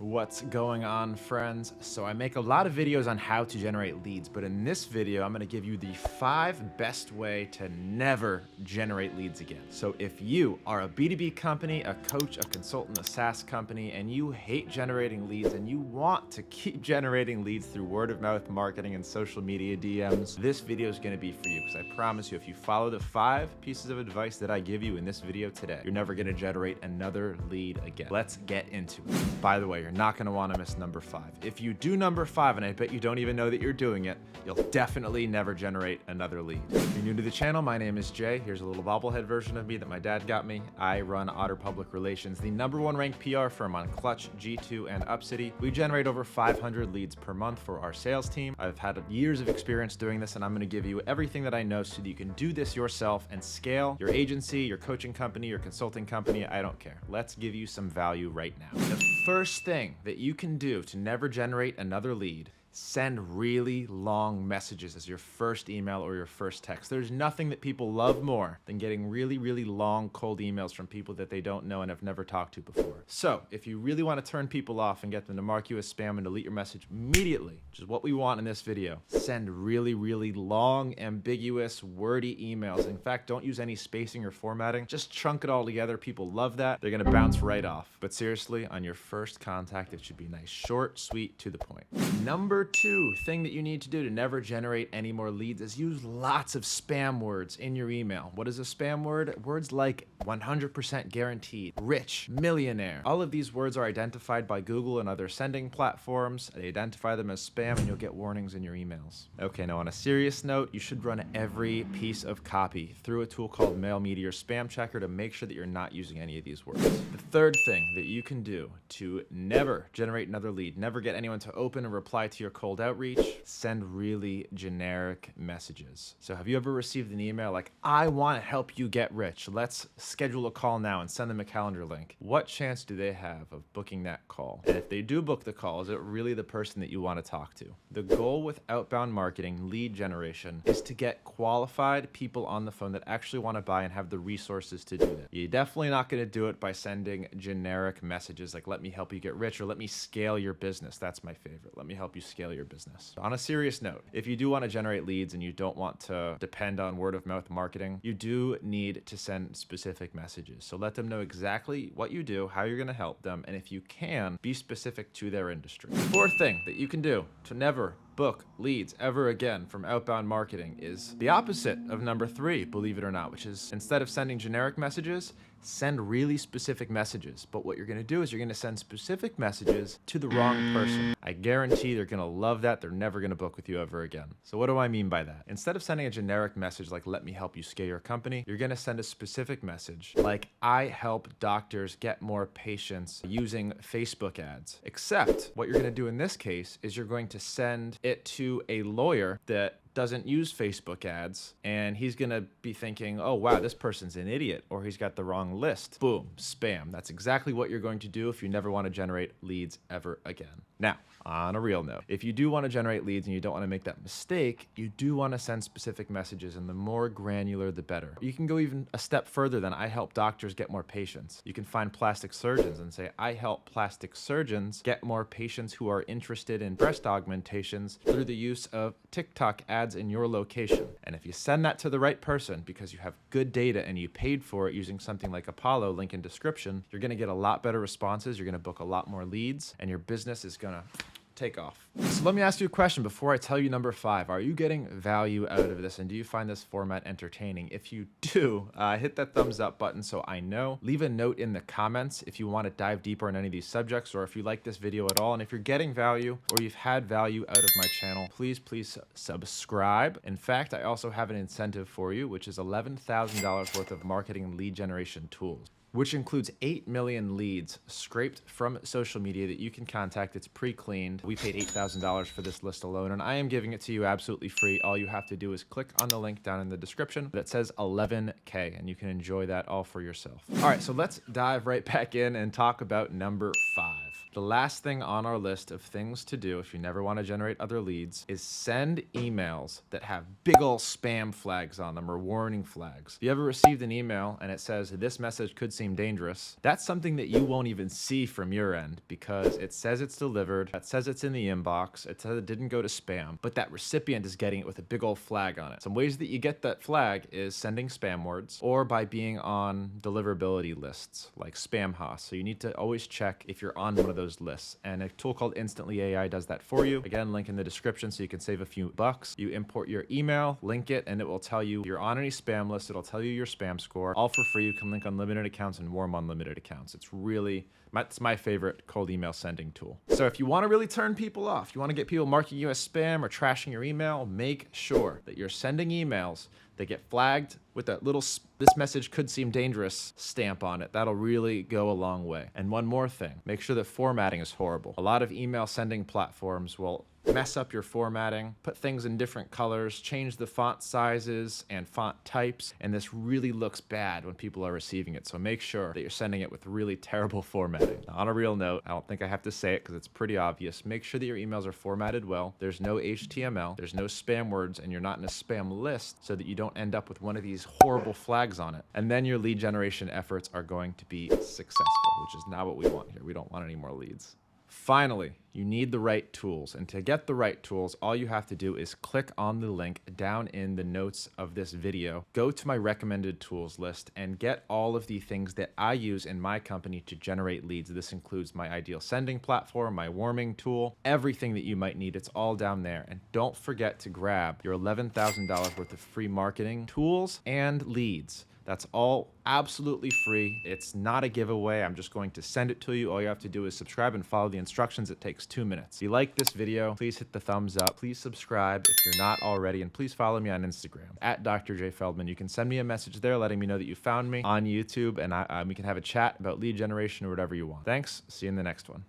What's going on, friends? So I make a lot of videos on how to generate leads, but in this video, I'm gonna give you the 5 best way to never generate leads again. So if you are a B2B company, a coach, a consultant, a SaaS company, and you hate generating leads and you want to keep generating leads through word of mouth marketing and social media DMs, this video is gonna be for you, because I promise you, if you follow the 5 pieces of advice that I give you in this video today, you're never gonna generate another lead again. Let's get into it. By the way, you're not gonna wanna miss number 5. If you do number 5, and I bet you don't even know that you're doing it, you'll definitely never generate another lead. If you're new to the channel, my name is Jay. Here's a little bobblehead version of me that my dad got me. I run Otter Public Relations, the #1 ranked PR firm on Clutch, G2, and Upcity. We generate over 500 leads per month for our sales team. I've had years of experience doing this, and I'm gonna give you everything that I know so that you can do this yourself and scale your agency, your coaching company, your consulting company. I don't care. Let's give you some value right now. The first thing that you can do to never generate another lead: send really long messages as your first email or your first text. There's nothing that people love more than getting really, really long, cold emails from people that they don't know and have never talked to before. So if you really want to turn people off and get them to mark you as spam and delete your message immediately, which is what we want in this video, send really, really long, ambiguous, wordy emails. In fact, don't use any spacing or formatting. Just chunk it all together. People love that. They're going to bounce right off. But seriously, on your first contact, it should be nice, short, sweet, to the point. Number 2 thing that you need to do to never generate any more leads is use lots of spam words in your email. What is a spam word? Words like 100% guaranteed, rich, millionaire. All of these words are identified by Google and other sending platforms. They identify them as spam, and you'll get warnings in your emails. Okay, now on a serious note, you should run every piece of copy through a tool called Mail Meteor Spam Checker to make sure that you're not using any of these words. The third thing that you can do to never generate another lead, never get anyone to open and reply to your cold outreach: send really generic messages. So have you ever received an email like, "I want to help you get rich. Let's schedule a call now," and send them a calendar link? What chance do they have of booking that call? And if they do book the call, is it really the person that you want to talk to? The goal with outbound marketing, lead generation, is to get qualified people on the phone that actually want to buy and have the resources to do that. You're definitely not going to do it by sending generic messages like, "Let me help you get rich," or "Let me scale your business." That's my favorite. "Let me help you scale your business." On a serious note, if you do want to generate leads and you don't want to depend on word of mouth marketing, you do need to send specific messages. So let them know exactly what you do, how you're going to help them, and if you can, be specific to their industry. The fourth thing that you can do to never book leads ever again from outbound marketing is the opposite of number 3, believe it or not, which is, instead of sending generic messages, send really specific messages. But what you're going to do is you're going to send specific messages to the wrong person. I guarantee they're going to love that. They're never going to book with you ever again. So what do I mean by that? Instead of sending a generic message like, "Let me help you scale your company," you're going to send a specific message like, "I help doctors get more patients using Facebook ads." Except what you're going to do in this case is you're going to send it to a lawyer that doesn't use Facebook ads, and he's gonna be thinking, "Oh wow, this person's an idiot," or "He's got the wrong list." Boom, spam. That's exactly what you're going to do if you never want to generate leads ever again. Now, on a real note, if you do want to generate leads and you don't want to make that mistake, you do want to send specific messages, and the more granular, the better. You can go even a step further than "I help doctors get more patients." You can find plastic surgeons and say, "I help plastic surgeons get more patients who are interested in breast augmentations through the use of TikTok ads in your location." And if you send that to the right person because you have good data and you paid for it using something like Apollo, link in description, you're going to get a lot better responses, you're going to book a lot more leads, and your business is going to take off. So let me ask you a question before I tell you number 5. Are you getting value out of this, and do you find this format entertaining? If you do, hit that thumbs up button so I know. Leave a note in the comments if you want to dive deeper on any of these subjects, or if you like this video at all. And if you're getting value or you've had value out of my channel, please subscribe. In fact, I also have an incentive for you, which is $11,000 worth of marketing and lead generation tools, which includes 8 million leads scraped from social media that you can contact. It's pre-cleaned. We paid $8,000 for this list alone, and I am giving it to you absolutely free. All you have to do is click on the link down in the description that says 11K, and you can enjoy that all for yourself. All right, so let's dive right back in and talk about number 5. The last thing on our list of things to do if you never want to generate other leads is send emails that have big ol' spam flags on them or warning flags. If you ever received an email and it says this message could seem dangerous, that's something that you won't even see from your end because it says it's delivered, it says it's in the inbox, it says it didn't go to spam, but that recipient is getting it with a big old flag on it. Some ways that you get that flag is sending spam words or by being on deliverability lists like Spamhaus. So you need to always check if you're on one of those lists. And a tool called Instantly AI does that for you. Again, link in the description so you can save a few bucks. You import your email, link it, and it will tell you if you're on any spam list. It'll tell you your spam score. All for free. You can link unlimited accounts and warm unlimited accounts. It's my favorite cold email sending tool. So if you want to really turn people off, you want to get people marking you as spam or trashing your email, make sure that you're sending emails that get flagged with that little "this message could seem dangerous" stamp on it. That'll really go a long way. And one more thing, make sure that formatting is horrible. A lot of email sending platforms will mess up your formatting, put things in different colors, change the font sizes and font types, and this really looks bad when people are receiving it. So make sure that you're sending it with really terrible formatting. Now, on a real note, I don't think I have to say it because it's pretty obvious. Make sure that your emails are formatted well. There's no HTML, there's no spam words, and you're not in a spam list so that you don't end up with one of these horrible flags on it. And then your lead generation efforts are going to be successful, which is not what we want here. We don't want any more leads. Finally, you need the right tools. And to get the right tools, all you have to do is click on the link down in the notes of this video, go to my recommended tools list, and get all of the things that I use in my company to generate leads. This includes my ideal sending platform, my warming tool, everything that you might need. It's all down there. And don't forget to grab your $11,000 worth of free marketing tools and leads. That's all absolutely free. It's not a giveaway. I'm just going to send it to you. All you have to do is subscribe and follow the instructions. It takes 2 minutes. If you like this video, please hit the thumbs up. Please subscribe if you're not already, and please follow me on Instagram at Dr. J Feldman. You can send me a message there letting me know that you found me on YouTube, and we can have a chat about lead generation or whatever you want. Thanks. See you in the next one.